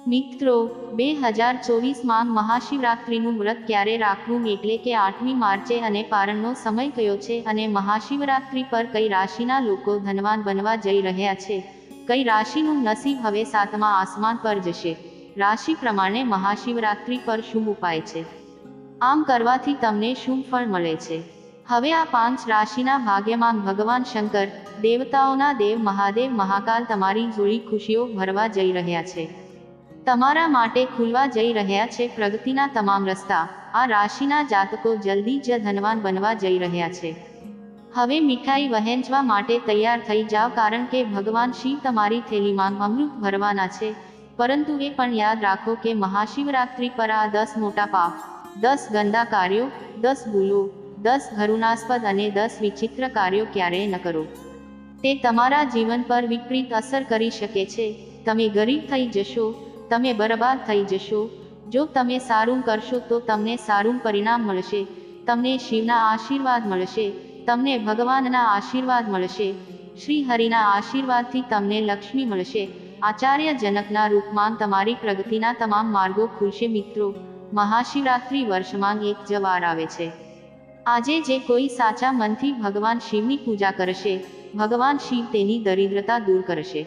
મિત્રો, 2024માં મહાશિવરાત્રિનું વ્રત ક્યારે રાખવું એટલે કે 8મી માર્ચે અને પારણનો સમય કયો છે અને મહાશિવરાત્રિ પર કઈ રાશિના લોકો ધનવાન બનવા જઈ રહ્યા છે, કઈ રાશિનું નસીબ હવે 7મા આસમાન પર જશે, રાશિ પ્રમાણે મહાશિવરાત્રિ પર શું ઉપાય છે, આમ કરવાથી તમને શું ફળ મળે છે। હવે આ 5 રાશિના ભાગ્યમાન ભગવાન શંકર, દેવતાઓના દેવ મહાદેવ મહાકાલ તમારી જોડી ખુશીઓ ભરવા જઈ રહ્યા છે। તમારા માટે ખુલવા જઈ રહ્યા છે પ્રગતિના તમામ રસ્તા। આ રાશિના જાતકો જલ્દી જ ધનવાન બનવા જઈ રહ્યા છે। હવે મીઠાઈ વહેંચવા માટે તૈયાર થઈ જાઓ, કારણ કે ભગવાન શિવ તમારી થેલીમાં અમૃત ભરવાના છે। પરંતુ એ પણ યાદ રાખો કે મહાશિવરાત્રિ પર આ 10 મોટા પાપ, 10 ગંદા કાર્યો, 10 ભૂલો, 10 ઘૃણાસ્પદ અને 10 વિચિત્ર કાર્યો ક્યારેય ન કરો। તે તમારા જીવન પર વિપરીત અસર કરી શકે છે। તમે ગરીબ થઈ જશો, તમે બરબાદ થઈ જશો। જો તમે સારું કરશો તો તમને સારું પરિણામ મળશે, તમને શિવના આશીર્વાદ મળશે, તમને ભગવાનના આશીર્વાદ મળશે, શ્રી હરિના આશીર્વાદથી તમને લક્ષ્મી મળશે। આચાર્ય જનકના રૂપમાં તમારી પ્રગતિના તમામ માર્ગો ખુલશે। મિત્રો, મહાશિવરાત્રિ વર્ષમાં એક જ વાર આવે છે। આજે જે કોઈ સાચા મનથી ભગવાન શિવની પૂજા કરશે, ભગવાન શિવ તેની દરિદ્રતા દૂર કરશે।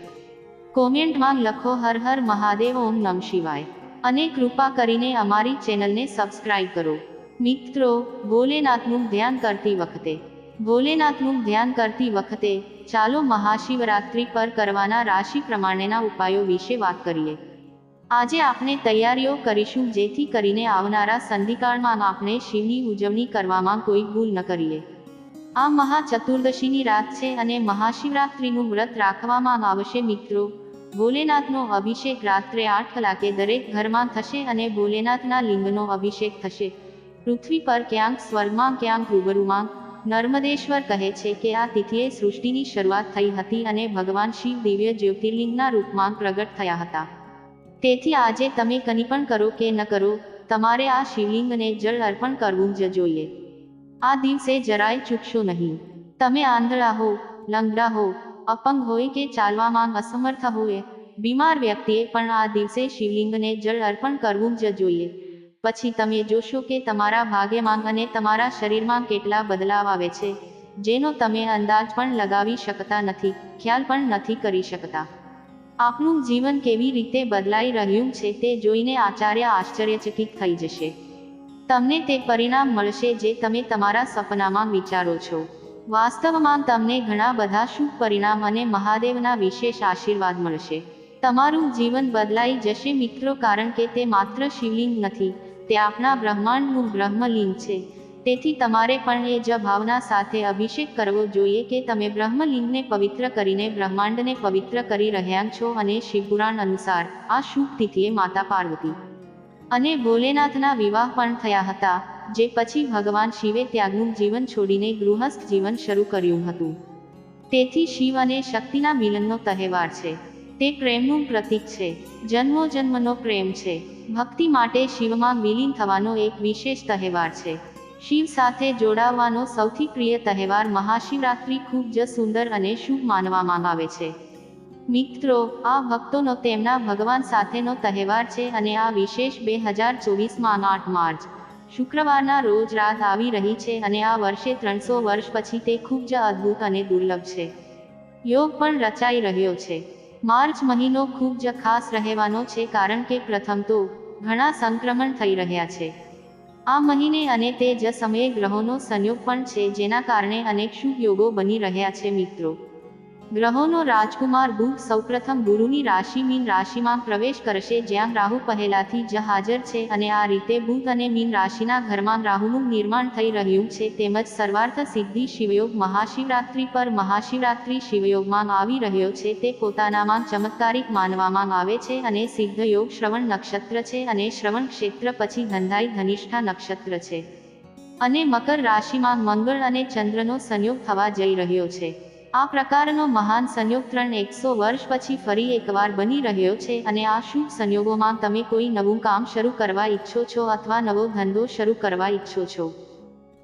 કોમેન્ટમાં લખો હર હર મહાદેવ, ઓમ નમઃ શિવાય અને કૃપા કરીને અમારી ચેનલને સબસ્ક્રાઇબ કરો। મિત્રો, ભોલેનાથનું ધ્યાન કરતી વખતે ચાલો મહાશિવરાત્રિ પર કરવાના રાશિ પ્રમાણેના ઉપાયો વિશે વાત કરીએ। આજે આપણે તૈયારીઓ કરીશું જેથી કરીને આવનારા સંધિકાળમાં આપણે શિવની ઉજવણી કરવામાં કોઈ ભૂલ ન કરીએ। આ મહાચતુર્દશીની રાત છે અને મહાશિવરાત્રિનું વ્રત રાખવામાં આવશે। મિત્રો, ભોલેનાથનો અભિષેક રાત્રે 8 કલાકે દરેક ઘરમાં થશે અને ભોલેનાથના લિંગનો અભિષેક થશે। પૃથ્વી પર ક્યાંક સ્વર્ગમાં ક્યાંક રૂબરૂમાં। નર્મદેશ્વર કહે છે કે આ તિથિએ સૃષ્ટિની શરૂઆત થઈ હતી અને ભગવાન શિવ દિવ્ય જ્યોતિર્લિંગના રૂપમાં પ્રગટ થયા હતા। તેથી આજે તમે કંઈ પણ કરો કે ન કરો, તમારે આ શિવલિંગને જળ અર્પણ કરવું જ જોઈએ। આ દિવસે જરાય ચૂકશો નહીં। તમે આંધળા હો, લંગડા હો, અપંગ હોય કે ચાલવામાં અસમર્થ હોય, બીમાર વ્યક્તિએ પણ આ દિવસે શિવલિંગને જળ અર્પણ કરવું જ જોઈએ। પછી તમે જોશો કે તમારા ભાગ્યમાં અને તમારા શરીરમાં કેટલા બદલાવ આવે છે, જેનો તમે અંદાજ પણ લગાવી શકતા નથી, ખ્યાલ પણ નથી કરી શકતા। આપનું જીવન કેવી રીતે બદલાઈ રહ્યું છે તે જોઈને આચાર્ય આશ્ચર્યચકિત થઈ જશે। તમને તે પરિણામ મળશે જે તમે તમારા સપનામાં વિચારો છો। વાસ્તવમાં તમને ઘણા બધા શુભ પરિણામ અને મહાદેવના વિશેષ આશીર્વાદ મળશે। તમારું જીવન બદલાઈ જશે મિત્રો, કારણ કે તે માત્ર શિવલિંગ નથી, તે આપણા બ્રહ્માંડનું બ્રહ્મલિંગ છે। તેથી તમારે પણ એ જ ભાવના સાથે અભિષેક કરવો જોઈએ કે તમે બ્રહ્મલિંગને પવિત્ર કરીને બ્રહ્માંડને પવિત્ર કરી રહ્યા છો। અને શિવપુરાણ અનુસાર આ શુભ તિથિએ માતા પાર્વતી અને ભોલેનાથના વિવાહ પણ થયા હતા, જે પછી ભગવાન શિવે ત્યાગનું જીવન છોડીને ગૃહસ્થ જીવન શરૂ કર્યું હતું। તેથી શિવ અને શક્તિના મિલનનો તહેવાર છે। તે પ્રેમનું પ્રતીક છે, જન્મોજન્મનો પ્રેમ છે। ભક્તિ માટે શિવમાં વિલીન થવાનો એક વિશેષ તહેવાર છે। શિવ સાથે જોડાવાનો સૌથી પ્રિય તહેવાર મહાશિવરાત્રિ ખૂબ જ સુંદર અને શુભ માનવામાં આવે છે। મિત્રો, આ ભક્તોનો તેમના ભગવાન સાથેનો તહેવાર છે અને આ વિશેષ 2024માં 8 માર્ચ શુક્રવારના રોજ રાત આવી રહી છે અને આ વર્ષે 300 વર્ષ પછી તે ખૂબ જ અદ્ભુત અને દુર્લભ છે। યોગ પણ રચાઈ રહ્યો છે। માર્ચ મહિનો ખૂબ જ ખાસ રહેવાનો છે, કારણ કે પ્રથમ તો ઘણા સંક્રમણ થઈ રહ્યા છે આ મહિને અને તે જ સમયે ગ્રહોનો સંયોગ પણ છે, જેના કારણે અનેક શુભ યોગો બની રહ્યા છે। મિત્રો, ગ્રહોનો રાજકુમાર બુધ સૌપ્રથમ ગુરુની રાશિ મીન રાશિમાં પ્રવેશ કરશે, જ્યાં રાહુ પહેલાથી જ હાજર છે અને આ રીતે બુધ અને મીન રાશિના ઘરમાં રાહુનું નિર્માણ થઈ રહ્યું છે। તેમજ સર્વાર્થ સિદ્ધિ શિવયોગ મહાશિવરાત્રિ પર મહાશિવરાત્રિ શિવયોગમાં આવી રહ્યો છે, તે પોતાનામાં ચમત્કારિક માનવામાં આવે છે અને સિદ્ધ યોગ શ્રવણ નક્ષત્ર છે અને શ્રવણ ક્ષેત્ર પછી ધંધાઈ ધનિષ્ઠા નક્ષત્ર છે અને મકર રાશિમાં મંગળ અને ચંદ્રનો સંયોગ થવા જઈ રહ્યો છે। આ પ્રકારનો મહાન સંયોગ 100 વર્ષ પછી ફરી એકવાર બની રહ્યો છે અને આ શુભ સંયોગોમાં તમે કોઈ નવું કામ શરૂ કરવા ઈચ્છો છો અથવા નવો ધંધો શરૂ કરવા ઈચ્છો છો।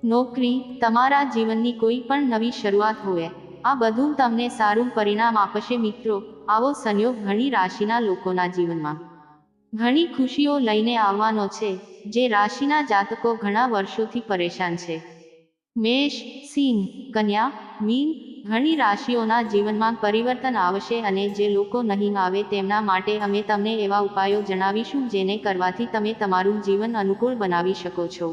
નોકરી, તમારા જીવનની કોઈ પણ નવી શરૂઆત હોય, આ બધું તમને સારું પરિણામ આપશે। મિત્રો, આવો સંયોગ ઘણી રાશિના લોકોના જીવનમાં ઘણી ખુશીઓ લઈને આવવાનો છે, જે રાશિના જાતકો ઘણા વર્ષોથી પરેશાન છે. મેષ, સિંહ, કન્યા, મીન, ઘણી રાશિઓના જીવનમાં પરિવર્તન આવશે અને જે લોકો નહીં આવે તેમના માટે અમે તમને એવા ઉપાયો જણાવીશું જેને કરવાથી તમે તમારું જીવન અનુકૂળ બનાવી શકો છો.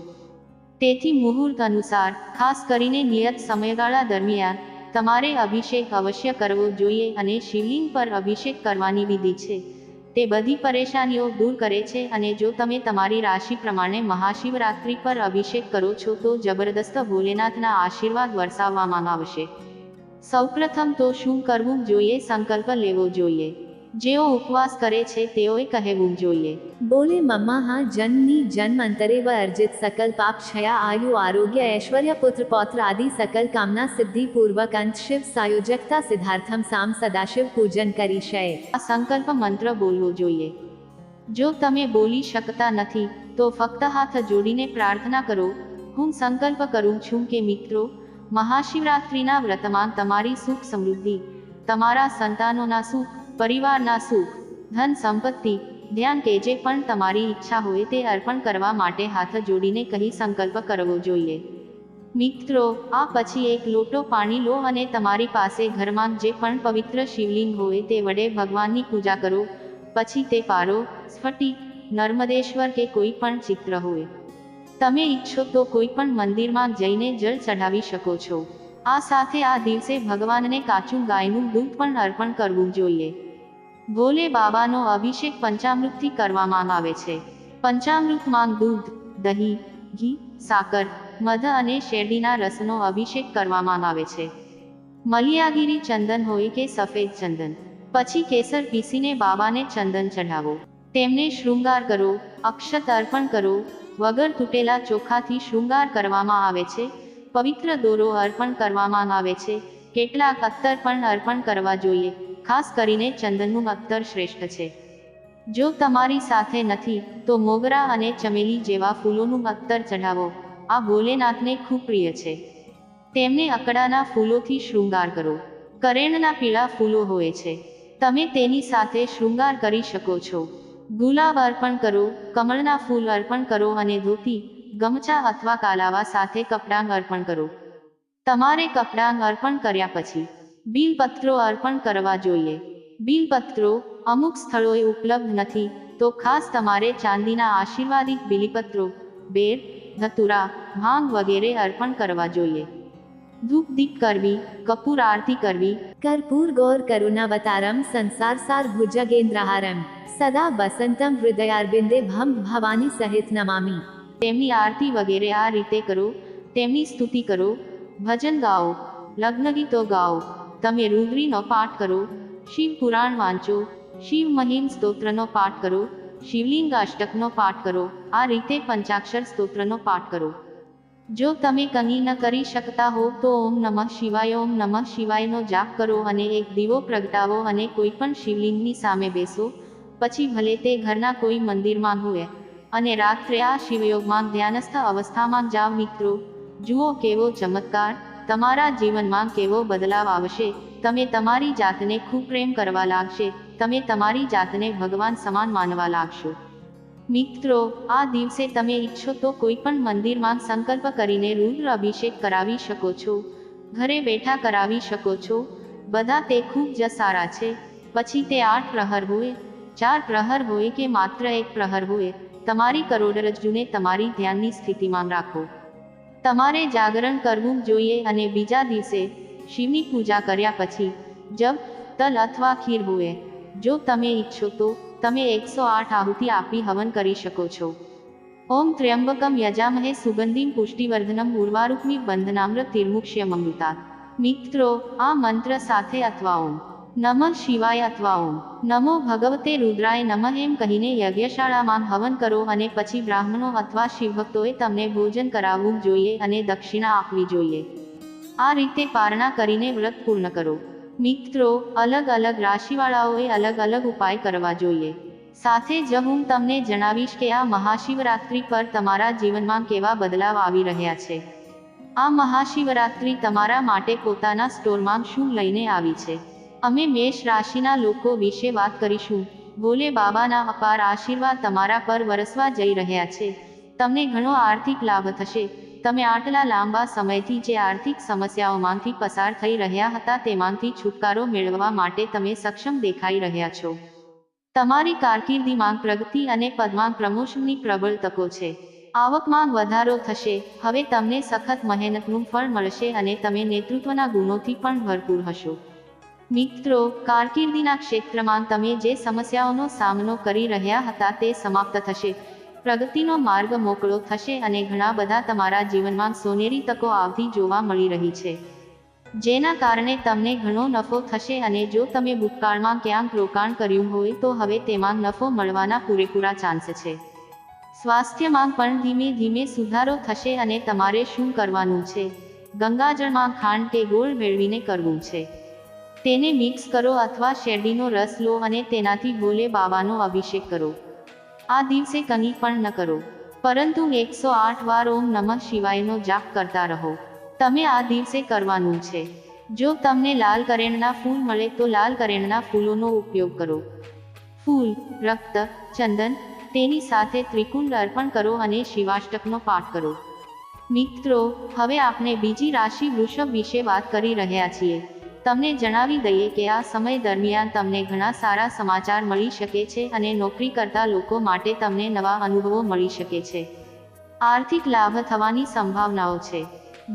તેથી મુહૂર્ત અનુસાર, ખાસ કરીને નિયત સમયગાળા દરમિયાન, તમારે અભિષેક અવશ્ય કરવો જોઈએ અને શિવલિંગ પર અભિષેક કરવાની વિધિ છે. તે બધી પરેશાનીઓ દૂર કરે છે અને જો તમે તમારી રાશિ પ્રમાણે મહાશિવરાત્રિ પર અભિષેક કરો છો તો જબરદસ્ત ભોલેનાથના આશીર્વાદ વરસાવવામાં આવશે. સૌપ્રથમ તો શું કરવું જોઈએ? સંકલ્પ લેવો જોઈએ. જેઓ ઉપવાસ કરે છે તેઓએ કહેવું જોઈએ, बोले मम्मा हाँ जन्मनी जन्मांतरे व अर्जित सकल पाप क्षया आयु आरोग्य ऐश्वर्य पुत्र पौत्र आदि सकल कामना सिद्धि पूर्वक अंत शिव सायोजकता सिद्धार्थम साम सदाशिव पूजन करी शय. આ સંકલ્પ મંત્ર બોલવો જોઈએ. જો તમે બોલી શકતા નથી તો ફક્ત હાથ જોડીને પ્રાર્થના કરો. હું સંકલ્પ કરું છું કે મિત્રો, મહાશિવરાત્રિના વ્રતમાં તમારી સુખ સમૃદ્ધિ, તમારા સંતાનોના સુખ, પરિવારના સુખ, ધન સંપત્તિ, ધ્યાન કે જે પણ તમારી ઈચ્છા હોય તે અર્પણ કરવા માટે હાથ જોડીને કહી સંકલ્પ કરવો જોઈએ. મિત્રો, આ પછી એક લોટો પાણી લો અને તમારી પાસે ઘરમાં જે પણ પવિત્ર શિવલિંગ હોય તે વડે ભગવાનની પૂજા કરો. પછી તે પારો, સ્ફટિક, નર્મદેશ્વર કે કોઈ પણ ચિત્ર હોય. તમે ઈચ્છો તો કોઈ પણ મંદિરમાં જઈને જળ ચઢાવી શકો છો. આ સાથે આ દિવસે ભગવાનને કાચું ગાયનું દૂધ પણ અર્પણ કરવું જોઈએ. ભોલે બાબાનો અભિષેક પંચામૃતથી કરવામાં આવે છે. પંચામૃતમાં દૂધ, દહીં, ઘી, સાકર, મધ અને શેરડીના રસનો અભિષેક કરવામાં આવે છે. મલિયાગીરી ચંદન હોય કે સફેદ ચંદન. પછી કેસર પીસીને બાબાને ચંદન ચઢાવો. તેમને શૃંગાર કરો, અક્ષત અર્પણ કરો. વગર તૂટેલા ચોખાથી શૃંગાર કરવામાં આવે છે. પવિત્ર દોરો અર્પણ કરવામાં આવે છે. કેટલાક અત્તર પણ અર્પણ કરવા જોઈએ. ખાસ કરીને ચંદનનું અત્તર શ્રેષ્ઠ છે. જો તમારી સાથે નથી તો મોગરા અને ચમેલી જેવા ફૂલોનું અત્તર ચઢાવો. આ ભોલેનાથને ખૂબ પ્રિય છે. તેમને અકડાના ફૂલોથી શૃંગાર કરો. કરેણના પીળા ફૂલો હોય છે, તમે તેની સાથે શૃંગાર કરી શકો છો. ગુલાબ અર્પણ કરો, કમળના ફૂલ અર્પણ કરો અને ધોતી, ગમછા અથવા કાલાવા સાથે કપડાં અર્પણ કરો. તમારે કપડાં અર્પણ કર્યા પછી બીલપત્રો અર્પણ કરવા જોઈએ. બીલપત્રો અમુક સ્થળોએ ઉપલબ્ધ નથી તો ખાસ તમારે ચાંદીના આશીર્વાદિત બીલીપત્રો, બેર, ધતુરા, ભાંગ વગેરે અર્પણ કરવા જોઈએ. ધૂપ દીપ કરવી, કપૂર આરતી કરવી. कर्पूर गौर करुणावतारम संसार सार भुजगेंद्रहारम सदा बसंतम हृदयारविंदे भम भवानी सहित नमामि. તેમની આરતી વગેરે આ રીતે કરો. તેમની સ્તુતિ કરો, ભજન ગાઓ, લગ્નગીતો ગાઓ. તમે રુદ્રીનો પાઠ કરો, શિવ પુરાણ વાંચો, શિવ મહિમ સ્તોત્રનો પાઠ કરો, શિવલિંગ અષ્ટકનો પાઠ કરો. આ રીતે પંચાક્ષર સ્તોત્રનો પાઠ કરો. જો તમે કંઈ ન કરી શકતા હો તો ઓમ નમઃ શિવાય, ઓમ નમઃ શિવાયનો જાપ કરો અને એક દીવો પ્રગટાવો અને કોઈ પણ શિવલિંગની સામે બેસો. પછી ભલે તે ઘરના કોઈ મંદિરમાં હોય અને રાત્રે આ શિવયોગમાં ધ્યાનસ્થ અવસ્થામાં જાવ. મિત્રો, જુઓ કેવો ચમત્કાર, તમારા જીવનમાં કેવો બદલાવ આવશે. તમે તમારી જાતને ખૂબ પ્રેમ કરવા લાગશે. તમે તમારી જાતને ભગવાન સમાન માનવા લાગશો. મિત્રો, આ દિવસે તમે ઈચ્છો તો કોઈ પણ મંદિરમાં સંકલ્પ કરીને રુદ્ર અભિષેક કરાવી શકો છો. ઘરે બેઠા કરાવી શકો છો. બધા તે ખૂબ જ સારા છે. પછી તે 8 પ્રહર હોય, 4 પ્રહર હોય કે માત્ર 1 પ્રહર હોય, તમારી કરોડરજ્જુને તમારી ધ્યાનની સ્થિતિમાં રાખો. તમારે જાગરણ કરવું જોઈએ અને બીજા દિવસે શિવની પૂજા કર્યા પછી જબ, તલ અથવા ખીર હોય. જો તમે ઈચ્છો તો તમે 108 આહુતિ આપી હવન કરી શકો છો. ઓમ ત્ર્યંબકમ યજામહે સુગંધિમ પુષ્ટિવર્ધનમ ઉર્વારુક્મિ બંધનામ્ર તિર્મુક્ષ્યમૃતાत्. મિત્રો, આ મંત્ર સાથે અથવા ઓમ નમઃ શિવાય અથવા ઓમ નમો ભગવતે રુદ્રાય નમઃ એમ કહીને યજ્ઞશાળામાં હવન કરો અને પછી બ્રાહ્મણો અથવા શિવભક્તોએ તમને ભોજન કરાવવું જોઈએ અને દક્ષિણા આપવી જોઈએ. આ રીતે પારણા કરીને વ્રત પૂર્ણ કરો. મિત્રો, અલગ અલગ રાશિવાળાઓએ અલગ અલગ ઉપાય કરવા જોઈએ. સાથે જ હું તમને જણાવીશ કે આ મહાશિવરાત્રિ પર તમારા જીવનમાં કેવા બદલાવ આવી રહ્યા છે. આ મહાશિવરાત્રિ તમારા માટે પોતાના સ્ટોરમાં શું લઈને આવી છે. અમે મેષ રાશિના લોકો વિશે વાત કરીશું. ભોલે બાબાના અપાર આશીર્વાદ તમારા પર વરસવા જઈ રહ્યા છે. તમને ઘણો આર્થિક લાભ થશે. તમે આટલા લાંબા સમયથી જે આર્થિક સમસ્યાઓમાંથી પસાર થઈ રહ્યા હતા તેમાંથી છુટકારો મેળવવા માટે તમે સક્ષમ દેખાઈ રહ્યા છો. તમારી કારકિર્દીમાં પ્રગતિ અને પદમાં પ્રમોશનની પ્રબળ તકો છે. આવકમાં વધારો થશે. હવે તમને સખત મહેનતનું ફળ મળશે અને તમે નેતૃત્વના ગુણોથી પણ ભરપૂર હશો. મિત્રો, કારકિર્દીના ક્ષેત્રમાં તમે જે સમસ્યાઓનો સામનો કરી રહ્યા હતા તે સમાપ્ત થશે. પ્રગતિનો માર્ગ મોકળો થશે અને ઘણા બધા તમારા જીવનમાં સોનેરી તકો આવતી જોવા મળી રહી છે, જેના કારણે તમને ઘણો નફો થશે અને જો તમે ભૂતકાળમાં ક્યાંક રોકાણ કર્યું હોય તો હવે તેમાં નફો મળવાના પૂરેપૂરા ચાન્સ છે. સ્વાસ્થ્યમાં પણ ધીમે ધીમે સુધારો થશે અને તમારે શું કરવાનું છે? ગંગાજળમાં ખાંડ કે ગોળ ભેળવીને કરવું છે. તેને મિક્સ કરો અથવા શેરડીનો રસ લો અને તેનાથી ભોલે બાબાનો અભિષેક કરો. આ દિવસે કંઈ પણ ન કરો, પરંતુ 108 વાર ઓમ નમઃ શિવાયનો જાપ કરતા રહો. તમે આ દિવસે કરવાનું છે. જો તમને લાલ કરેણના ફૂલ મળે તો લાલ કરેણના ફૂલોનો ઉપયોગ કરો. ફૂલ, રક્ત, ચંદન, તેની સાથે ત્રિકુંડ અર્પણ કરો અને શિવાષ્ટકનો પાઠ કરો. મિત્રો, હવે આપણે બીજી રાશિ વૃષભ વિશે વાત કરી રહ્યા છીએ. તમને જણાવી દઈએ કે આ સમય દરમિયાન તમને ઘણા સારા સમાચાર મળી શકે છે અને નોકરી કરતા લોકો માટે તમને નવા અનુભવો મળી શકે છે. આર્થિક લાભ થવાની સંભાવનાઓ છે.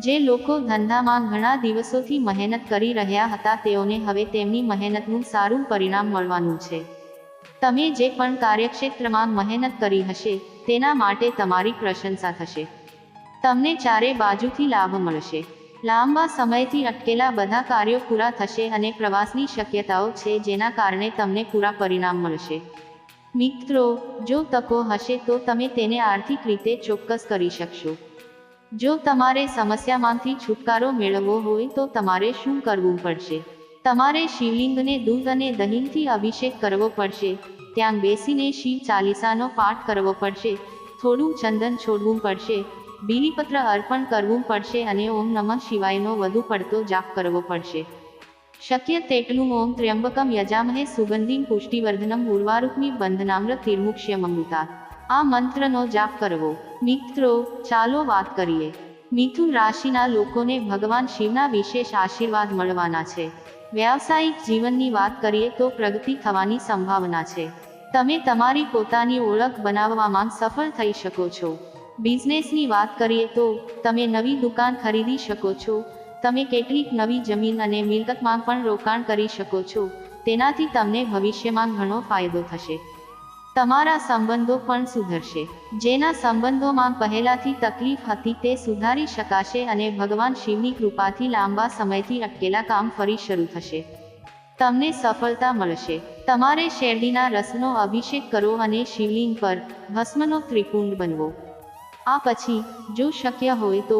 જે લોકો ધંધામાં ઘણા દિવસોથી મહેનત કરી રહ્યા હતા તેઓને હવે તેમની મહેનતનું સારું પરિણામ મળવાનું છે. તમે જે પણ કાર્યક્ષેત્રમાં મહેનત કરી હશે તેના માટે તમારી પ્રશંસા થશે. તમને ચારે બાજુથી લાભ મળશે. લાંબા સમયથી અટકેલા બધા કાર્યો પૂરા થશે અને પ્રવાસની શક્યતાઓ છે જેના કારણે તમને પૂરા પરિણામ મળશે. મિત્રો, જો તકો હશે તો તમે તેને આર્થિક રીતે ચોક્કસ કરી શકશો. જો તમારે સમસ્યામાંથી છુટકારો મેળવવો હોય તો તમારે શું કરવું પડશે? તમારે શિવલિંગને દૂધ અને દહીંથી અભિષેક કરવો પડશે. ત્યાં બેસીને શિવ ચાલીસાનો પાઠ કરવો પડશે. થોડું ચંદન છોડવું પડશે. બીલીપત્ર અર્પણ કરવું પડશે અને ઓમ નમઃ શિવાયનો વધુ પડતો જાપ કરવો પડશે. શક્ય તેટલું ઓમ ત્ર્યંબકમ યજામહે સુગંધિમ પુષ્ટિવર્ધનમ ઉર્વારુકમિ બંધનામ્ર તિર્મુક્ષ્યમમૃતાत्. આ મંત્રનો જાપ કરવો. મિત્રો, ચાલો વાત કરીએ. મિથુન રાશિના લોકોને ભગવાન શિવના વિશેષ આશીર્વાદ મળવાના છે. વ્યાવસાયિક જીવનની વાત કરીએ તો પ્રગતિ થવાની સંભાવના છે. તમે તમારી પોતાની ઓળખ બનાવવામાં સફળ થઈ શકો છો. બિઝનેસની વાત કરીએ તો તમે નવી દુકાન ખરીદી શકો છો. તમે કેટલીક નવી જમીન અને મિલકતમાં પણ રોકાણ કરી શકો છો. તેનાથી તમને ભવિષ્યમાં ઘણો ફાયદો થશે. તમારા સંબંધો પણ સુધરશે. જેના સંબંધોમાં પહેલાથી તકલીફ હતી તે સુધારી શકાશે અને ભગવાન શિવની કૃપાથી લાંબા સમયથી અટકેલા કામ ફરી શરૂ થશે. તમને સફળતા મળશે. તમારે શેરડીના રસનો અભિષેક કરો અને શિવલિંગ પર ભસ્મનો ત્રિકુંડ બનવો. આ પછી જો શક્ય હોય તો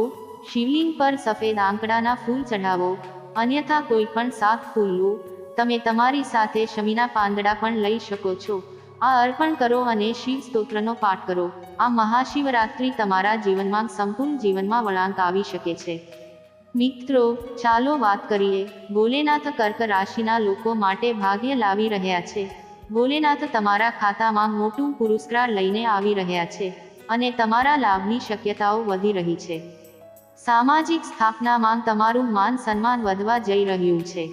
શિવલિંગ પર સફેદ આંકડાના ફૂલ ચઢાવો, અન્યથા કોઈ પણ 7 ફૂલ લો. તમે તમારી સાથે શમીના પાંદડા પણ લઈ શકો છો. આ અર્પણ કરો અને શિવ સ્તોત્રનો પાઠ કરો. આ મહાશિવરાત્રિ તમારા જીવનમાં સંપૂર્ણ જીવનમાં વળાંક આવી શકે છે. મિત્રો, ચાલો વાત કરીએ. ભોલેનાથ કર્ક રાશિના લોકો માટે ભાગ્ય લાવી રહ્યા છે. ભોલેનાથ તમારા ખાતામાં મોટું પુરસ્કાર લઈને આવી રહ્યા છે અને તમારા લાભની શક્યતાઓ વધી રહી છે. સામાજિક સ્થાપનામાં તમારું માન સન્માન વધવા જઈ રહ્યું છે.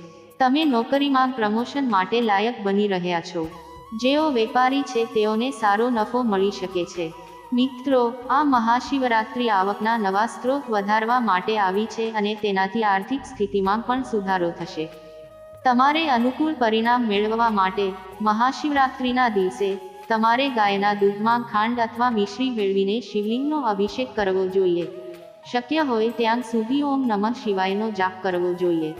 તમે નોકરીમાં પ્રમોશન માટે લાયક બની રહ્યા છો. જેઓ વેપારી છે તેઓને સારો નફો મળી શકે છે. મિત્રો, આ મહાશિવરાત્રિ આવકના નવા સ્ત્રોત વધારવા માટે આવી છે અને તેનાથી આર્થિક સ્થિતિમાં પણ સુધારો થશે. તમારે અનુકૂળ પરિણામ મેળવવા માટે મહાશિવરાત્રિના દિવસે તમારે ગાયના દૂધમાં ખાંડ અથવા મિશ્રી ભેળવીને શિવલિંગનો અભિષેક કરવો જોઈએ. શક્ય હોય ત્યાં સુધી ઓમ નમઃ શિવાયનો જાપ કરવો જોઈએ.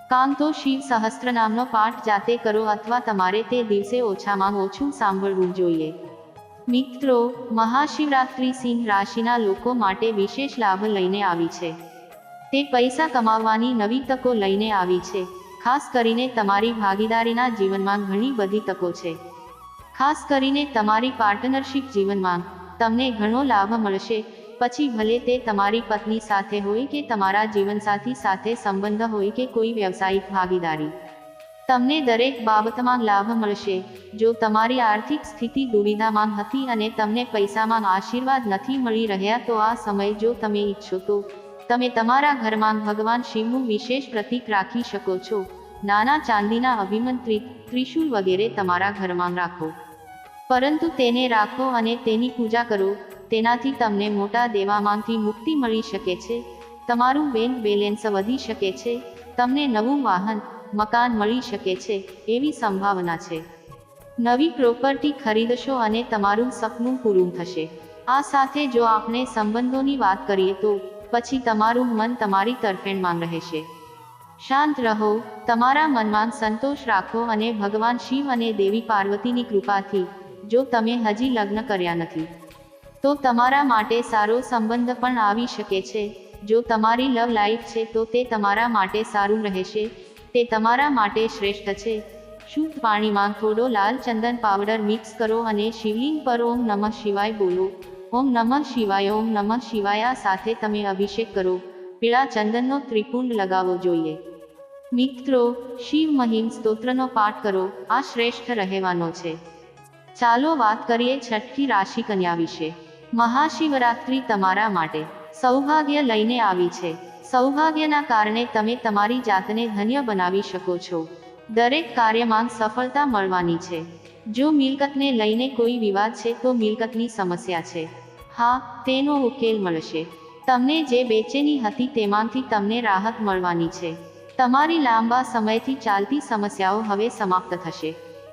કાં તો શિવ સહસ્ત્રનામનો પાઠ જાતે કરો અથવા તમારે તે દિવસે ઓછામાં ઓછું સાંભળવું જોઈએ. મિત્રો, મહાશિવરાત્રિ સિંહ રાશિના લોકો માટે વિશેષ લાભ લઈને આવી છે. તે પૈસા કમાવવાની નવી તકો લઈને આવી છે. ખાસ કરીને તમારી ભાગીદારીના જીવનમાં ઘણી બધી તકો છે. ખાસ કરીને તમારી પાર્ટનરશિપ જીવનમાં તમને ઘણો લાભ મળશે. પછી ભલે તે તમારી પત્ની સાથે હોય કે તમારા જીવનસાથી સાથે સંબંધ હોય કે કોઈ વ્યવસાયિક ભાગીદારી. તમને દરેક બાબતમાં લાભ મળશે. જો તમારી આર્થિક સ્થિતિ દુવિધામાં હતી અને તમને પૈસામાં આશીર્વાદ નથી મળી રહ્યા તો આ સમય જો તમે ઈચ્છો તો તમે તમારા ઘરમાં ભગવાન શિવનું વિશેષ પ્રતીક રાખી શકો છો. નાના ચાંદીના અભિમંત્રિત ત્રિશૂળ વગેરે તમારા ઘરમાં રાખો, પરંતુ તેને રાખો અને તેની પૂજા કરો. તેનાથી તમને મોટા દેવામાંથી મુક્તિ મળી શકે છે. તમારું બેંક બેલેન્સ વધી શકે છે. તમને નવું વાહન મકાન મળી શકે છે એવી સંભાવના છે. નવી પ્રોપર્ટી ખરીદશો અને તમારું સપનું પૂરું થશે. આ સાથે જો આપણે સંબંધોની વાત કરીએ તો પછી તમારું મન તમારી તરફેણમાં રહેશે. શાંત રહો, તમારા મનમાં સંતોષ રાખો અને ભગવાન શિવ અને દેવી પાર્વતીની કૃપાથી જો તમે હજી લગ્ન કર્યા નથી તો તમારા માટે સારો સંબંધ પણ આવી શકે છે. જો તમારી લવ લાઈફ છે તો તે તમારા માટે સારું રહેશે. તે તમારા માટે શ્રેષ્ઠ છે. શુદ્ધ પાણીમાં થોડો લાલ ચંદન પાવડર મિક્સ કરો અને શિવલિંગ પર ઓમ નમઃ શિવાય બોલો. ઓમ નમઃ શિવાય, ઓમ નમઃ શિવાય. આ સાથે તમે અભિષેક કરો. પીળા ચંદનનો ત્રિપુંડ લગાવવો જોઈએ. મિત્રો, શિવ મહિમ સ્તોત્રનો પાઠ કરો. આ શ્રેષ્ઠ રહેવાનો છે. ચાલો વાત કરીએ છઠ્ઠી રાશિ કન્યા વિશે. મહાશિવરાત્રિ તમારા માટે સૌભાગ્ય લઈને આવી છે. સૌભાગ્યના કારણે તમે તમારી જાતને ધન્ય બનાવી શકો છો. દરેક કાર્યમાં સફળતા મળવાની છે. જો મિલકતને લઈને કોઈ વિવાદ છે તો મિલકતની સમસ્યા છે. હા, તેનો ઉકેલ મળશે. તમને જે બેચેની હતી તેમાંથી તમને રાહત મળવાની છે. તમારી લાંબા સમયથી ચાલતી સમસ્યાઓ હવે સમાપ્ત થશે.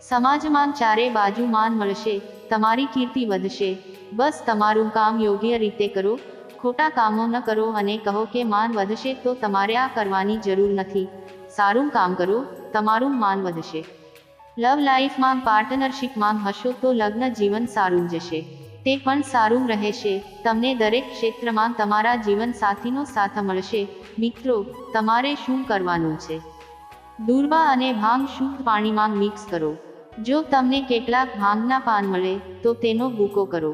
સમાજમાં ચારે બાજુ માન મળશે. તમારી કીર્તિ વધશે. બસ તમારું કામ યોગ્ય રીતે કરો, ખોટા કામો ન કરો અને કહો કે માન વધશે તો તમારે આ કરવાની જરૂર નથી. સારું કામ કરો, તમારું માન વધશે. લવ લાઈફમાં પાર્ટનરશિપમાં હશો તો લગ્ન જીવન સારું જશે. તે પણ સારું રહેશે. તમને દરેક ક્ષેત્રમાં તમારા જીવન સાથીનો સાથ મળશે. મિત્રો, તમારે શું કરવાનું છે? દૂર્વા અને ભાંગ શુદ્ધ પાણીમાં મિક્સ કરો. જો તમને કેટલાક ભાંગના પાન મળે તો તેનો ભૂકો કરો.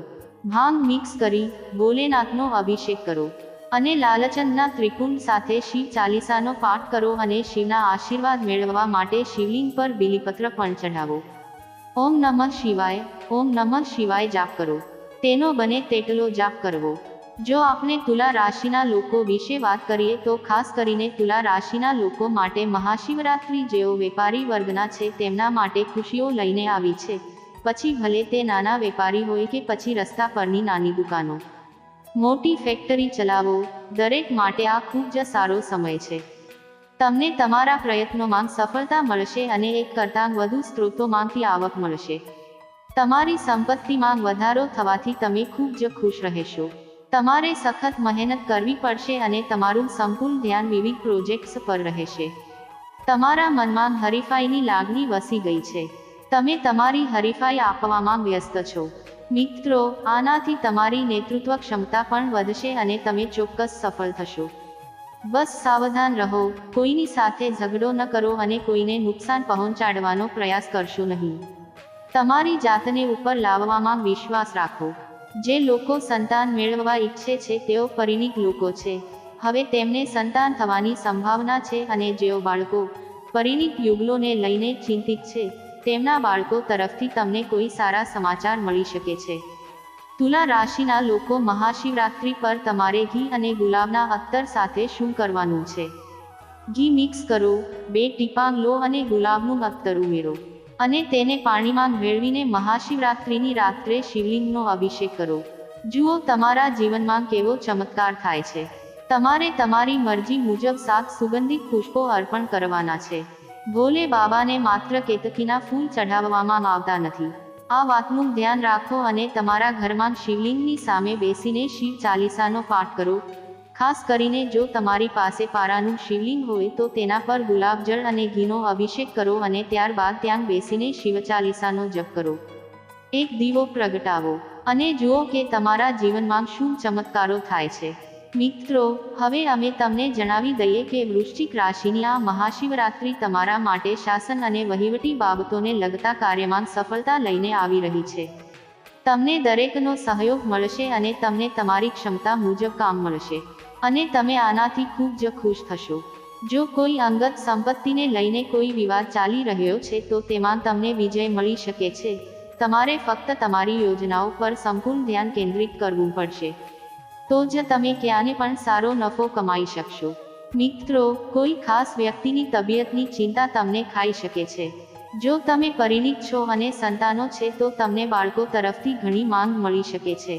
ભાંગ મિક્સ કરી ભોલેનાથનો અભિષેક કરો અને લાલચંદના ત્રિપુંડ સાથે શિવ ચાલીસાનો પાઠ કરો અને શિવના આશીર્વાદ મેળવવા માટે શિવલિંગ પર બિલીપત્ર પણ ચઢાવો. ઓમ નમઃ શિવાય, ઓમ નમઃ શિવાય જાપ કરો. તેનો બને તેટલો જાપ કરવો. જો આપણે તુલા રાશિના લોકો વિશે વાત કરીએ તો ખાસ કરીને તુલા રાશિના લોકો માટે મહાશિવરાત્રિ જેઓ વેપારી વર્ગના છે તેમના માટે ખુશીઓ લઈને આવી છે. પછી ભલે તે નાના વેપારી હોય કે પછી રસ્તા પરની નાની દુકાનો, મોટી ફેક્ટરી ચલાવો, દરેક માટે આ ખૂબ જ સારો સમય છે. તમને તમારા પ્રયત્નોમાં સફળતા મળશે અને એક કરતાં વધુ સ્ત્રોતોમાંથી આવક મળશે. તમારી સંપત્તિમાં વધારો થવાથી તમે ખૂબ જ ખુશ રહેશો. તમારે સખત મહેનત કરવી પડશે અને તમારું સંપૂર્ણ ધ્યાન વિવિધ પ્રોજેક્ટ્સ પર રહેશે. તમારા મનમાં હરીફાઈની લાગણી વસી ગઈ છે. તમે તમારી હરીફાઈ આપવામાં વ્યસ્ત છો. મિત્રો, આનાથી તમારી નેતૃત્વ ક્ષમતા પણ વધશે અને તમે ચોક્કસ સફળ થશો. બસ સાવધાન રહો, કોઈની સાથે ઝઘડો ન કરો અને કોઈને નુકસાન પહોંચાડવાનો પ્રયાસ કરશો નહીં. તમારી જાતને ઉપર લાવવામાં વિશ્વાસ રાખો. જે લોકો સંતાન મેળવવા ઈચ્છે છે તેઓ પરિણીત લોકો છે. હવે તેમને સંતાન થવાની સંભાવના છે અને જેઓ બાળકો પરિણીત યુગલોને લઈને ચિંતિત છે તેમના બાળકો તરફથી તમને કોઈ સારા સમાચાર મળી શકે છે. તુલા રાશિના લોકો મહાશિવરાત્રિ પર તમારે ઘી અને ગુલાબના અત્તર સાથે શું કરવાનું છે? ઘી મિક્સ કરો, 2 ટીપાં લો અને ગુલાબનું અત્તર ઉમેરો અને તેને પાણીમાં ભેળવીને મહાશિવરાત્રિની રાત્રે શિવલિંગનો અભિષેક કરો. જુઓ તમારા જીવનમાં કેવો ચમત્કાર થાય છે. તમારે તમારી મરજી મુજબ 7 સુગંધિત પુષ્પો અર્પણ કરવાના છે. ભોલે બાબાને માત્ર કેતકીના ફૂલ ચઢાવવામાં આવતા નથી. આ વાતનું ધ્યાન રાખો અને તમારા ઘરમાં શિવલિંગની સામે બેસીને શિવ ચાલીસાનો પાઠ કરો. ખાસ કરીને જો તમારી પાસે પારાનું શિવલિંગ હોય તો તેના પર ગુલાબજળ અને ઘીનો અભિષેક કરો અને ત્યારબાદ ત્યાં બેસીને શિવ ચાલીસાનો જપ કરો. એક દીવો પ્રગટાવો અને જુઓ કે તમારા જીવનમાં શું ચમત્કારો થાય છે. મિત્રો, હવે અમે તમને જણાવી દઈએ કે વૃશ્ચિક રાશિની આ મહાશિવરાત્રિ તમારા માટે શાસન અને વહીવટી બાબતોને લગતા કાર્યમાં સફળતા લઈને આવી રહી છે. તમને દરેકનો સહયોગ મળશે અને તમને તમારી ક્ષમતા મુજબ કામ મળશે અને તમે આનાથી ખૂબ જ ખુશ થશો. જો કોઈ અંગત સંપત્તિને લઈને કોઈ વિવાદ ચાલી રહ્યો છે તો તેમાં તમને વિજય મળી શકે છે. તમારે ફક્ત તમારી યોજનાઓ પર સંપૂર્ણ ધ્યાન કેન્દ્રિત કરવું પડશે, તો જ તમે ક્યાંને પણ સારો નફો કમાઈ શકશો. મિત્રો, કોઈ ખાસ વ્યક્તિની તબિયતની ચિંતા તમને ખાઈ શકે છે. જો તમે પરિણીત છો અને સંતાનો છે તો તમને બાળકો તરફથી ઘણી માંગ મળી શકે છે.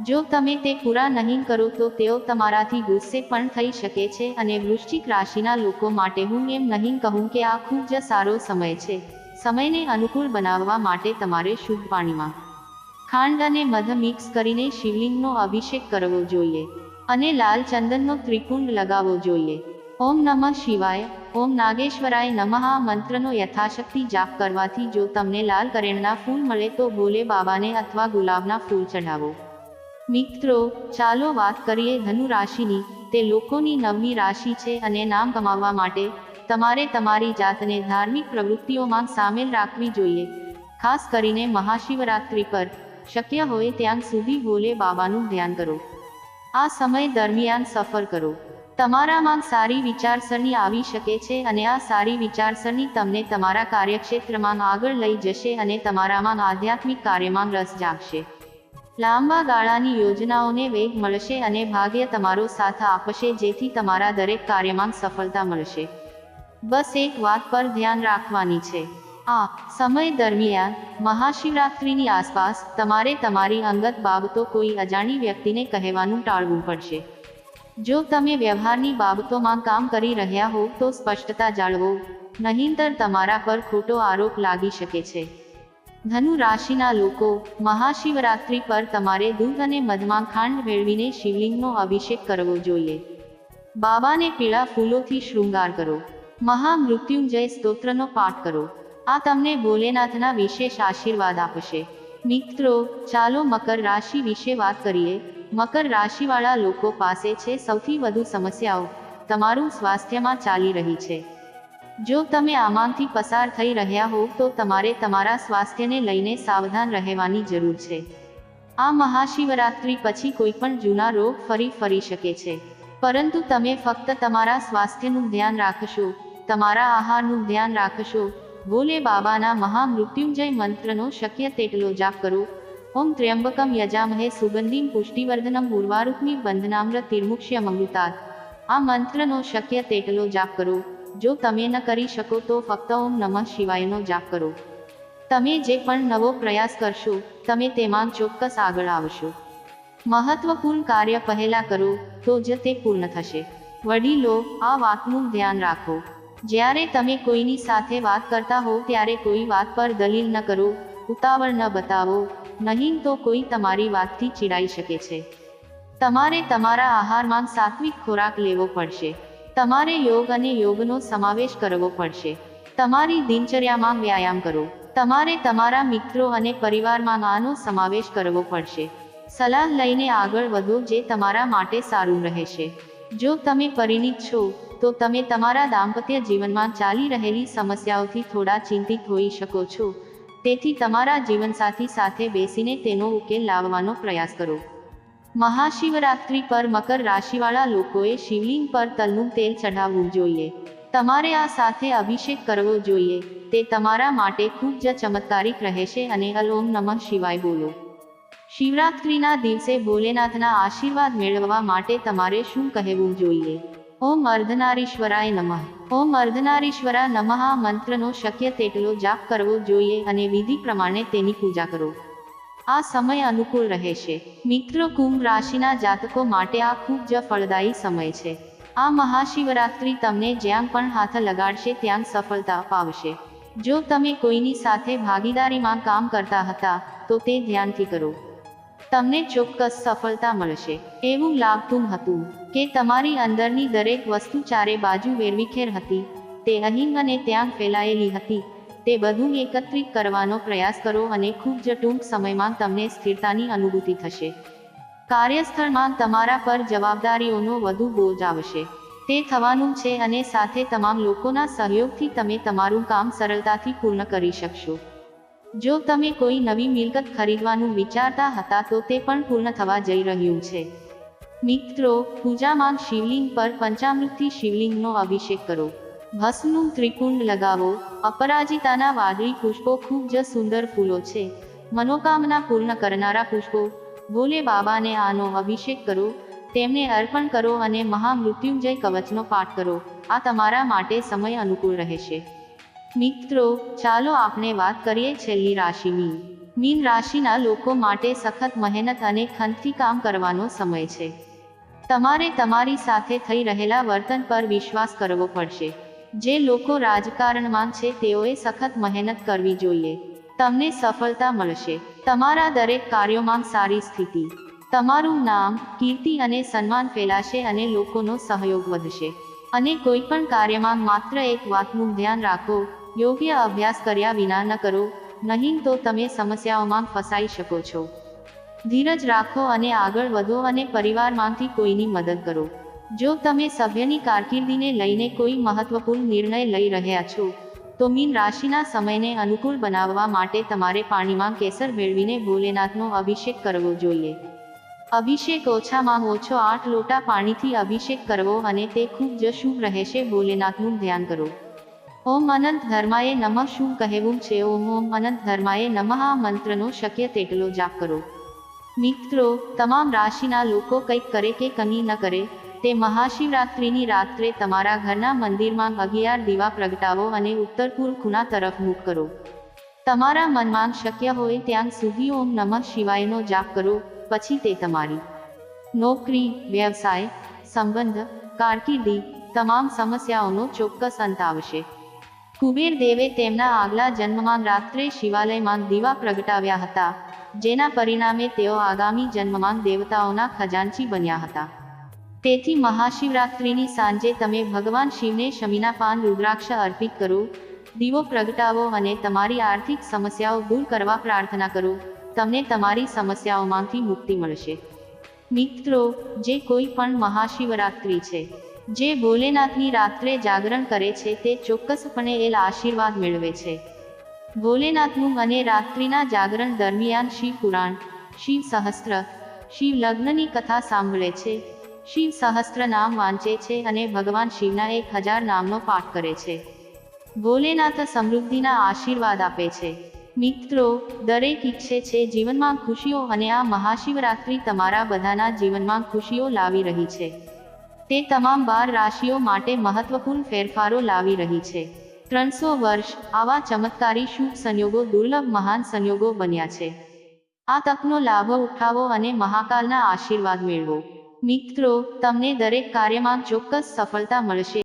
જો તમે તે પૂરા નહીં કરો તો તેઓ તમારાથી ગુસ્સે પણ થઈ શકે છે. અને વૃશ્ચિક રાશિના લોકો માટે હું એમ નહીં કહું કે આ ખૂબ જ સારો સમય છે. સમયને અનુકૂળ બનાવવા માટે તમારે શુદ્ધ પાણીમાં ખાંડ અને મધ મિક્સ કરીને શિવલિંગનો અભિષેક કરવો જોઈએ અને લાલ ચંદનનો ત્રિપુંડ લગાવવો જોઈએ. ઓમ નમઃ શિવાય, ઓમ નાગેશ્વરાય નમઃ આ મંત્રનો યથાશક્તિ જાપ કરવાથી જો તમને લાલ કરેણના ફૂલ મળે તો ભોલે બાબાને અથવા ગુલાબના ફૂલ ચઢાવો. મિત્રો, ચાલો વાત કરીએ ધનુ રાશિની. તે લોકોની 9મી રાશિ છે અને નામ કમાવવા માટે તમારે તમારી જાતને ધાર્મિક પ્રવૃત્તિઓમાં સામેલ રાખવી જોઈએ. ખાસ કરીને મહાશિવરાત્રિ પર શક્ય હોય ત્યાં સુધી ભોલે બાબાનું ધ્યાન કરો. આ સમય દરમિયાન સફર કરો. તમારામાં સારી વિચારસરણી આવી શકે છે અને આ સારી વિચારસરણી તમને તમારા કાર્યક્ષેત્રમાં આગળ લઈ જશે અને તમારામાં આધ્યાત્મિક કાર્યમાં રસ જાગશે. લાંબા ગાળાની યોજનાઓને વેગ મળશે અને ભાગ્ય તમારો સાથ આપશે જેથી તમારા દરેક કાર્યમાં સફળતા મળશે. બસ એક વાત પર ધ્યાન રાખવાની છે. આ સમય દરમિયાન મહાશિવરાત્રિની આસપાસ તમારે તમારી અંગત બાબતો કોઈ અજાણી વ્યક્તિને કહેવાનું ટાળવું પડશે. જો તમે વ્યવહારની બાબતોમાં કામ કરી રહ્યા હો તો સ્પષ્ટતા જાળવો, નહીંતર તમારા પર ખોટો આરોપ લાગી શકે છે. ધનુ રાશિના લોકો, મહાશિવરાત્રિ પર તમારે દૂધ અને મધમાં ખાંડ ભેળવીને શિવલિંગનો અભિષેક કરવો જોઈએ. બાબાને પીળા ફૂલોથી શૃંગાર કરો. મહામૃત્યુંજય સ્તોત્રનો પાઠ કરો. આ તમને ભોલેનાથના વિશેષ આશીર્વાદ આપશે. મિત્રો, ચાલો મકર રાશિ વિશે વાત કરીએ. મકર રાશિવાળા લોકો પાસે છે સૌથી વધુ સમસ્યાઓ તમારું સ્વાસ્થ્યમાં ચાલી રહી છે. જો તમે આમાંથી પસાર થઈ રહ્યા હો તો તમારે તમારા સ્વાસ્થ્યને લઈને સાવધાન રહેવાની જરૂર છે. આ મહાશિવરાત્રિ પછી કોઈ પણ જૂના રોગ ફરી શકે છે. પરંતુ તમે ફક્ત તમારા સ્વાસ્થ્યનું ધ્યાન રાખશો, તમારા આહારનું ધ્યાન રાખશો, ભોલે બાબાના મહામૃત્યુંજય મંત્રનો શક્ય તેટલો જાપ કરો. ઓમ ત્ર્યંબકમ યજામહે સુગંધિમ પુષ્ટિવર્ધનમ ઉર્વારુકમિ બંધનામ્રતિર્મુક્ષ્યમૃતાत्. આ મંત્રનો શક્ય તેટલો જાપ કરો. જો તમે ન કરી શકો તો ફક્ત ઓમ નમઃ શિવાયનો જાપ કરો. તમે જે પણ નવો પ્રયાસ કરશો, તમે તેમાં ચોક્કસ આગળ આવશો. મહત્વપૂર્ણ કાર્ય પહેલા કરો તો જ તે પૂર્ણ થશે. વડીલો, આ વાતનું ધ્યાન રાખો. જ્યારે તમે કોઈની સાથે વાત કરતા હો ત્યારે કોઈ વાત પર દલીલ ન કરો, ઉતાવળ ન બતાવો, નહીં તો કોઈ તમારી વાતથી ચીડાઈ શકે છે. તમારે તમારા આહારમાં સાત્વિક ખોરાક લેવો પડશે. તમારે યોગ અને યોગનો સમાવેશ કરવો પડશે. તમારી દિનચર્યામાં વ્યાયામ કરો. તમારે તમારા મિત્રો અને પરિવારમાં આનો સમાવેશ કરવો પડશે. સલાહ લઈને આગળ વધો જે તમારા માટે સારું રહેશે. જો તમે પરિણીત છો તો તમે તમારા દાંપત્ય જીવનમાં ચાલી રહેલી સમસ્યાઓથી થોડા ચિંતિત હોઈ શકો છો. તેથી તમારા જીવનસાથી સાથે બેસીને તેનો ઉકેલ લાવવાનો પ્રયાસ કરો. મહાશિવરાત્રિ પર મકર રાશિવાળા લોકોએ શિવલિંગ પર તલનું તેલ ચઢાવવું જોઈએ. તમારે આ સાથે અભિષેક કરવો જોઈએ. તે તમારા માટે ખૂબ જ ચમત્કારિક રહેશે અને ઓમ નમઃ શિવાય બોલો. શિવરાત્રિના દિવસે ભોલેનાથના આશીર્વાદ મેળવવા માટે તમારે શું કહેવું જોઈએ? ઓમ અર્ધનારીશ્વરાય નમઃ. ઓમ અર્ધનારીશ્વરા નમઃ આ મંત્રનો શક્ય તેટલો જાપ કરવો જોઈએ અને વિધિ પ્રમાણે તેની પૂજા કરો. આ સમય અનુકૂળ રહેશે. મિત્રો, કુંભ રાશિના જાતકો માટે આ ખૂબ જ ફળદાયી સમય છે. આ મહાશિવરાત્રિ તમને જ્યાં પણ હાથ લગાડશે ત્યાં સફળતા અપાવશે. જો તમે કોઈની સાથે ભાગીદારીમાં કામ કરતા હતા તો તે ધ્યાનથી કરો. તમને ચોક્કસ સફળતા મળશે. એવું લાગતું હતું કે તમારી અંદરની દરેક વસ્તુ ચારે બાજુ વેરવિખેર હતી, તે અહીં અને ત્યાં ફેલાયેલી હતી. તે બધું એકત્રિત કરવાનો પ્રયાસ કરો અને ખૂબ જ ટૂંક સમયમાં તમને સ્થિરતાની અનુભૂતિ થશે. કાર્યસ્થળમાં તમારા પર જવાબદારીઓનો વધુ બોજ આવશે. તે થવાનું છે અને સાથે તમામ લોકોના સહયોગથી તમે તમારું કામ સરળતાથી પૂર્ણ કરી શકશો. જો તમે કોઈ નવી મિલકત ખરીદવાનું વિચારતા હતા તો તે પણ પૂર્ણ થવા જઈ રહ્યું છે. મિત્રો, પૂજામાં શિવલિંગ પર પંચામૃતથી શિવલિંગનો અભિષેક કરો. ભસ્મનું ત્રિપુંડ લગાવો. અપરાજિતાના વાદળી પુષ્પો ખૂબ જ સુંદર ફૂલો છે. મનોકામના પૂર્ણ કરનારા પુષ્પો. ભોલે બાબાને આનો અભિષેક કરો, તેમને અર્પણ કરો અને મહામૃત્યુંજય કવચનો પાઠ કરો. આ તમારા માટે સમય અનુકૂળ રહેશે. મિત્રો, ચાલો આપણે વાત કરીએ છેલ્લી રાશિ મીન. મીન રાશિના લોકો માટે સખત મહેનત અને ખંતથી કામ કરવાનો સમય છે. તમારે તમારી સાથે થઈ રહેલા વર્તન પર વિશ્વાસ કરવો પડશે. જે લોકો રાજકારણમાં છે તેઓએ સખત મહેનત કરવી જોઈએ. તમને સફળતા મળશે. તમારા દરેક કાર્યોમાં સારી સ્થિતિ. તમારું નામ, કીર્તિ અને સન્માન ફેલાશે અને લોકોનો સહયોગ વધશે. અને કોઈ પણ કાર્યમાં માત્ર એક વાતનું ધ્યાન રાખો, યોગ્ય અભ્યાસ કર્યા વિના ન કરો, નહીં તો તમે સમસ્યાઓમાં ફસાઈ શકો છો. ધીરજ રાખો અને આગળ વધો અને પરિવારમાંથી કોઈની મદદ કરો. જો તમે સભ્યની કારકિર્દીને લઈને કોઈ મહત્વપૂર્ણ નિર્ણય લઈ રહ્યા છો, તો મીન રાશિના સમયને અનુકૂળ બનાવવા માટે તમારે પાણીમાં કેસર ભેળવીને ભોલેનાથનો અભિષેક કરવો જોઈએ. અભિષેક ઓછામાં ઓછો 8 લોટા પાણીથી અભિષેક કરવો અને તે ખૂબ જ શુભ રહેશે. ભોલેનાથનું ધ્યાન કરો. ઓમ અનંત ધર્માય નમઃ. શું કહેવું છે? ઓમ અનંત ધર્માય નમઃ. આ મંત્રનો શક્ય તેટલો જાપ કરો. મિત્રો, તમામ રાશિના લોકો કંઈક કરે કે કમી ન કરે, તે મહાશિવરાત્રિની રાત્રે તમારા ઘરના મંદિરમાં 11 દીવા પ્રગટાવો અને ઉત્તર પૂર્વ ખૂણા તરફ મુખ કરો. તમારા મનમાં શક્ય હોય ત્યાં સુધી ઓમ નમઃ શિવાયનો જાપ કરો. પછી તે તમારી નોકરી, વ્યવસાય, સંબંધ, કારકિર્દી, તમામ સમસ્યાઓનો ચોક્કસ અંત આવશે. કુબેર દેવે તેમના આગલા જન્મમાં રાત્રે શિવાલયમાં દીવા પ્રગટાવ્યા હતા, જેના પરિણામે તેઓ આગામી જન્મમાં દેવતાઓના ખજાનચી બન્યા હતા. તેથી મહાશિવરાત્રિની સાંજે તમે ભગવાન શિવને શમીના પાન રુદ્રાક્ષ અર્પિત કરો, દીવો પ્રગટાવો અને તમારી આર્થિક સમસ્યાઓ દૂર કરવા પ્રાર્થના કરો. તમને તમારી સમસ્યાઓમાંથી મુક્તિ મળશે. મિત્રો, જે કોઈ પણ મહાશિવરાત્રિ છે, જે ભોલેનાથની રાત્રે જાગરણ કરે છે તે ચોક્કસપણે એલ આશીર્વાદ મેળવે છે. ભોલેનાથનું અને રાત્રિના જાગરણ દરમિયાન શિવ પુરાણ, શિવ સહસ્ત્ર, શિવ લગ્નની કથા સાંભળે છે, શિવ સહસ્ત્ર નામ વાંચે છે અને ભગવાન શિવના 1000 નામનો પાઠ કરે છે. ભોલેનાથ સમૃદ્ધિના આશીર્વાદ આપે છે. મિત્રો, દરેક ઈચ્છે છે જીવનમાં ખુશીઓ અને આ મહાશિવરાત્રિ તમારા બધાના જીવનમાં ખુશીઓ લાવી રહી છે. તે તમામ 12 રાશિઓ માટે મહત્વપૂર્ણ ફેરફારો લાવી રહી છે. 300 વર્ષ આવા ચમત્કારી શુભ સંયોગો દુર્લભ મહાન સંયોગો બન્યા છે. આ તકનો લાભ ઉઠાવો અને મહાકાલના આશીર્વાદ મેળવો. મિત્રો, તમને દરેક કાર્યમાં ચોક્કસ સફળતા મળશે.